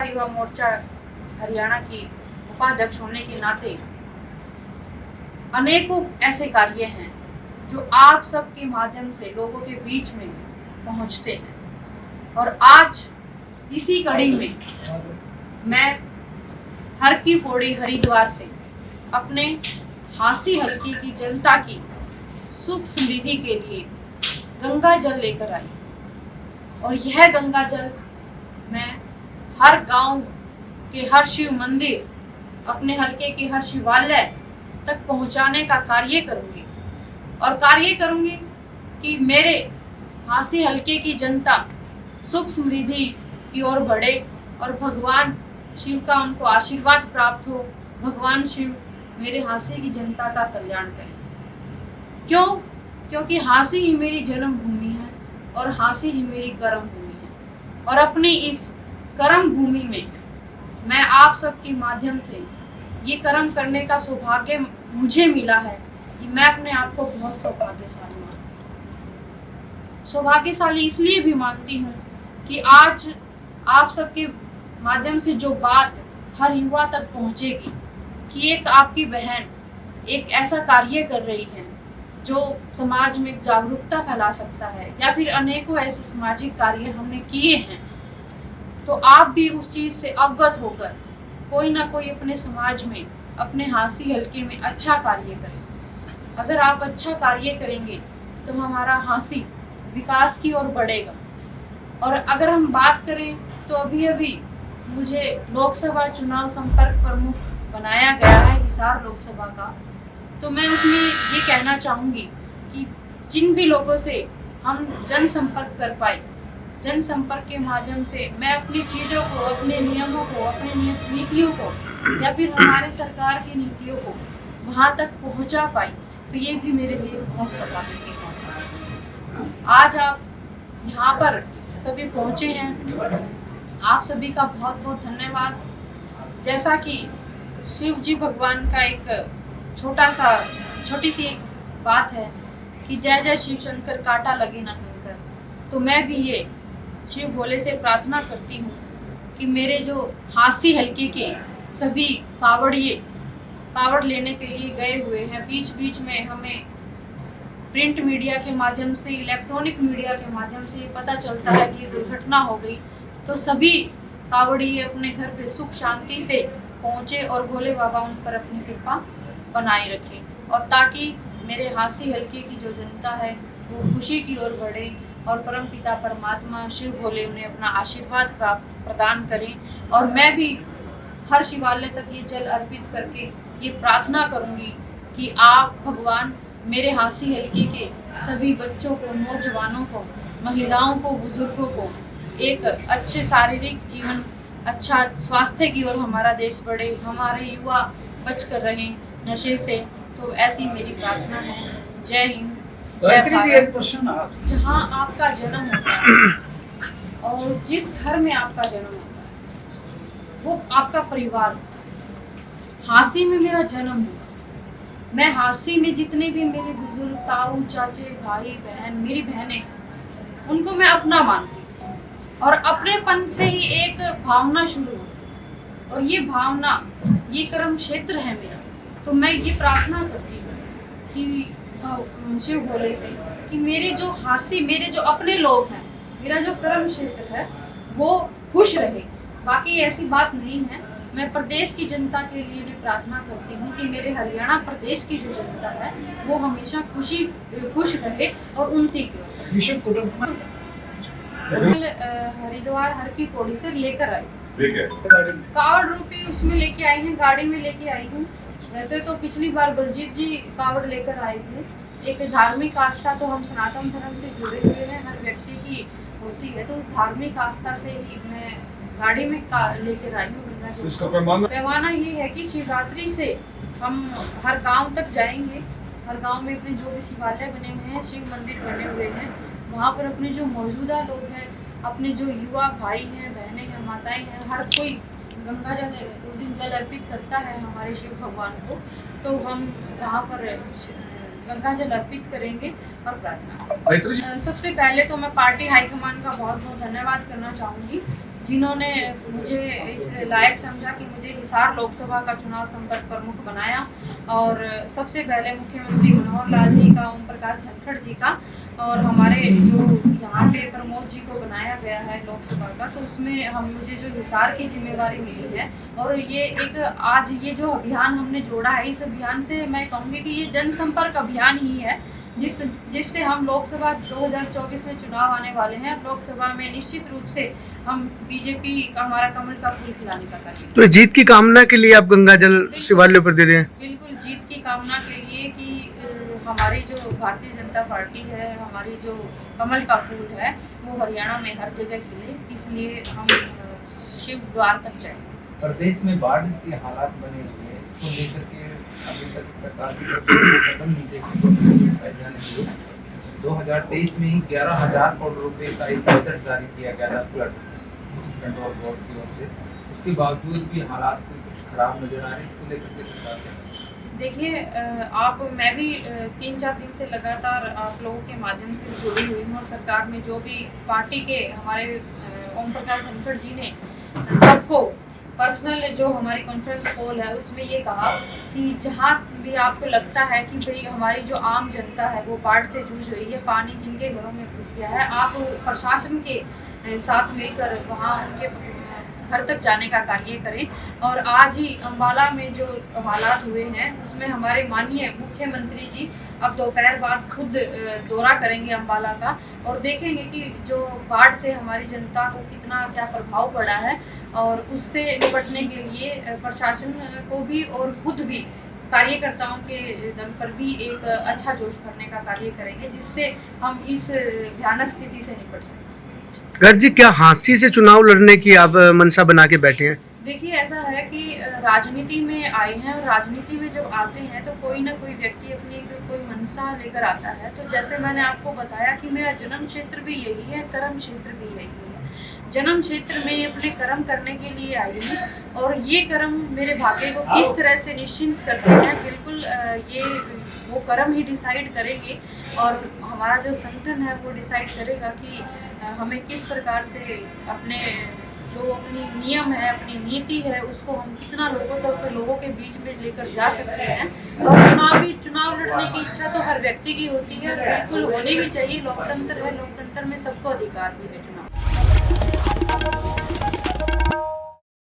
युवा मोर्चा हरियाणा की उपाध्यक्ष होने के नाते अनेकों ऐसे कार्य हैं जो आप सबके माध्यम से लोगों के बीच में पहुंचते हैं। और आज इसी कड़ी में मैं हर की पौड़ी हरिद्वार से अपने हांसी हलके की जनता की सुख समृद्धि के लिए गंगा जल लेकर आई। और यह गंगा जल मैं हर गांव के हर शिव मंदिर, अपने हलके के हर शिवालय तक पहुंचाने का कार्य करूंगी। और कार्य करूंगी कि मेरे हांसी हलके की जनता सुख समृद्धि की ओर बढ़े और भगवान शिव का उनको आशीर्वाद प्राप्त हो। भगवान शिव मेरे हांसी की जनता का कल्याण करें। क्यों? क्योंकि हांसी ही मेरी जन्मभूमि है और हांसी ही मेरी कर्म भूमि है। और अपनी इस कर्म भूमि में मैं आप सबके माध्यम से ये कर्म करने का सौभाग्य मुझे मिला है कि मैं अपने आप को बहुत सौभाग्यशाली मानती हूँ। सौभाग्यशाली इसलिए भी मानती हूँ कि आज आप सबके माध्यम से जो बात हर युवा तक पहुँचेगी कि एक आपकी बहन एक ऐसा कार्य कर रही है जो समाज में जागरूकता फैला सकता है, या फिर अनेकों ऐसे सामाजिक कार्य हमने किए हैं, तो आप भी उस चीज़ से अवगत होकर कोई ना कोई अपने समाज में, अपने हांसी हलके में अच्छा कार्य करें। अगर आप अच्छा कार्य करेंगे तो हमारा हांसी विकास की ओर बढ़ेगा। और अगर हम बात करें तो अभी अभी मुझे लोकसभा चुनाव संपर्क प्रमुख बनाया गया है हिसार लोकसभा का। तो मैं उसमें ये कहना चाहूँगी कि जिन भी लोगों से हम जनसंपर्क कर पाए, जनसंपर्क के माध्यम से मैं अपनी चीज़ों को, अपने नियमों को, अपने नीतियों को या फिर हमारे सरकार की नीतियों को वहाँ तक पहुँचा पाई, तो ये भी मेरे लिए बहुत सौभाग्य की बात है। आज आप यहाँ पर सभी पहुँचे हैं, आप सभी का बहुत बहुत धन्यवाद। जैसा कि शिव जी भगवान का एक छोटी सी एक बात है कि जय जय शिव शंकर कांटा लगे ना कंकर, तो मैं भी ये शिव भोले से प्रार्थना करती हूँ कि मेरे जो हांसी हलके के सभी कावड़ लेने के लिए गए हुए हैं, बीच बीच में हमें प्रिंट मीडिया के माध्यम से, इलेक्ट्रॉनिक मीडिया के माध्यम से ये पता चलता है कि ये दुर्घटना हो गई, तो सभी कावड़िए अपने घर पे सुख शांति से पहुँचे और भोले बाबा उन पर अपनी कृपा बनाए रखें, और ताकि मेरे हांसी हलके की जो जनता है वो खुशी की ओर बढ़े और परम पिता परमात्मा शिव भोले उन्हें अपना आशीर्वाद प्रदान करें। और मैं भी हर शिवालय तक ये जल अर्पित करके ये प्रार्थना करूंगी कि आप भगवान मेरे हांसी हलके के सभी बच्चों को, नौजवानों को, महिलाओं को, बुजुर्गों को एक अच्छे शारीरिक जीवन, अच्छा स्वास्थ्य की ओर हमारा देश बढ़े, हमारे युवा बच कर रहें नशे से। तो ऐसी मेरी प्रार्थना है। जय हिंद, जय भारत। जहाँ आपका जन्म होता है और जिस घर में आपका जन्म होता है वो आपका परिवार होता है। हांसी में मेरा जन्म हुआ, मैं हांसी में जितने भी मेरे बुजुर्ग, ताऊ, चाचे, भाई बहन, मेरी बहनें, उनको मैं अपना मानती हूँ। और अपनेपन से ही एक भावना शुरू होती है, और ये भावना, ये कर्म क्षेत्र है मेरा। तो मैं ये प्रार्थना करती हूँ कि शिव भोले से कि मेरे जो हांसी, मेरे जो अपने लोग हैं, मेरा जो कर्म क्षेत्र है वो खुश रहे। बाकी ऐसी बात नहीं है। मैं प्रदेश की जनता के लिए भी प्रार्थना करती हूँ कि मेरे हरियाणा प्रदेश की जो जनता है वो हमेशा खुश रहे और उन्नति करे। हरिद्वार हर की पौड़ी से लेकर आई, कावड़ रूपी उसमें लेके आई हैं, गाड़ी में लेके आई हूँ। वैसे तो पिछली बार बलजीत जी कावड़ लेकर आए थे। एक धार्मिक आस्था, तो हम सनातन धर्म से जुड़े हुए हैं, हर व्यक्ति की होती है, तो उस धार्मिक आस्था से ही मैं गाड़ी में लेकर आई हूँ गंगा जी। इसका पैमाना ये है कि शिवरात्रि से हम हर गांव तक जाएंगे। हर गांव में अपने जो भी शिवालय बने हुए हैं, शिव मंदिर बने हुए हैं, वहाँ पर अपने जो मौजूदा लोग हैं, अपने जो युवा भाई हैं, बहनें हैं, माताएं हैं, हर कोई गंगा जल उस दिन जल अर्पित करता है हमारे शिव भगवान को। तो हम वहाँ पर गंगा जल अर्पित करेंगे और प्रार्थना। सबसे पहले तो मैं पार्टी हाईकमान का बहुत बहुत धन्यवाद करना चाहूँगी, जिन्होंने मुझे इस लायक समझा कि मुझे हिसार लोकसभा का चुनाव संपर्क प्रमुख बनाया। और सबसे पहले मुख्यमंत्री मनोहर लाल जी का, ओम प्रकाश धनखड़ जी का और हमारे जो यहाँ पे प्रमोद जी को बनाया गया है लोकसभा का, तो उसमें मुझे जो हिसार की जिम्मेवारी मिली है। और ये एक आज ये जो अभियान हमने जोड़ा है, इस अभियान से मैं कहूँगी कि ये जनसंपर्क अभियान ही है जिससे हम लोकसभा 2024 में चुनाव आने वाले हैं। लोकसभा में निश्चित रूप से हम बीजेपी का, हमारा कमल का फूल खिलाने का कार्य। तो जीत की कामना के लिए आप गंगा जल शिवालयों पर दे रहे हैं? बिल्कुल, जीत की कामना के लिए कि हमारी जो भारतीय जनता पार्टी है, हमारी जो कमल का फूल है, वो हरियाणा में हर जगह खिले, इसलिए हम शिव द्वार तक जाएं। प्रदेश में बाढ़ के हालात बने हुए हैं, इसको लेकर के अभी तक सरकार की तरफ से कदम नहीं देखने 2023 में ही 11,000 करोड़ रुपए का एक बजट जारी किया गया था फ्लड कंट्रोल बोर्ड की ओर से। उसके बावजूद भी हालात कुछ खराब नजर आ रहे हैं, इसको लेकर के सरकार क्या? देखिए, मैं भी 3-4 दिन से लगातार आप लोगों के माध्यम से जुड़ी हुई हूँ और सरकार में जो भी पार्टी के हमारे ओम प्रकाश धनखड़ जी ने सबको पर्सनल जो हमारी कॉन्फ्रेंस कॉल है उसमें ये कहा कि जहाँ भी आपको लगता है कि भाई हमारी जो आम जनता है वो बाढ़ से जूझ रही है, पानी जिनके घरों में घुस गया है, आप प्रशासन के साथ मिलकर वहाँ उनके घर तक जाने का कार्य करें। और आज ही अम्बाला में जो हालात हुए हैं उसमें हमारे माननीय मुख्यमंत्री जी अब दोपहर बाद खुद दौरा करेंगे अम्बाला का और देखेंगे कि जो बाढ़ से हमारी जनता को कितना क्या प्रभाव पड़ा है और उससे निपटने के लिए प्रशासन को भी और खुद भी कार्यकर्ताओं के दम पर भी एक अच्छा जोश भरने का कार्य करेंगे जिससे हम इस भयानक स्थिति से निपट सकें। घर जी, क्या हांसी से चुनाव लड़ने की आप मनसा बना के बैठे हैं? देखिए, ऐसा है कि राजनीति में आए हैं और राजनीति में जब आते हैं तो कोई ना कोई व्यक्ति अपनी कोई मनसा लेकर आता है। तो जैसे मैंने आपको बताया कि मेरा जन्म क्षेत्र भी यही है, कर्म क्षेत्र भी यही है। जन्म क्षेत्र में अपने कर्म करने के लिए आई हूँ और ये कर्म मेरे भाग्य को किस तरह से निश्चिंत करते हैं, बिल्कुल ये वो कर्म ही डिसाइड करेंगे और हमारा जो संगठन है वो डिसाइड करेगा कि हमें किस प्रकार से अपने जो अपनी नियम है, अपनी नीति है, उसको हम कितना लोगों के बीच में लेकर जा सकते हैं। और चुनाव लड़ने की इच्छा तो हर व्यक्ति की होती है, बिल्कुल होनी भी चाहिए। लोकतंत्र है, लोकतंत्र में सबको अधिकार भी है चुनाव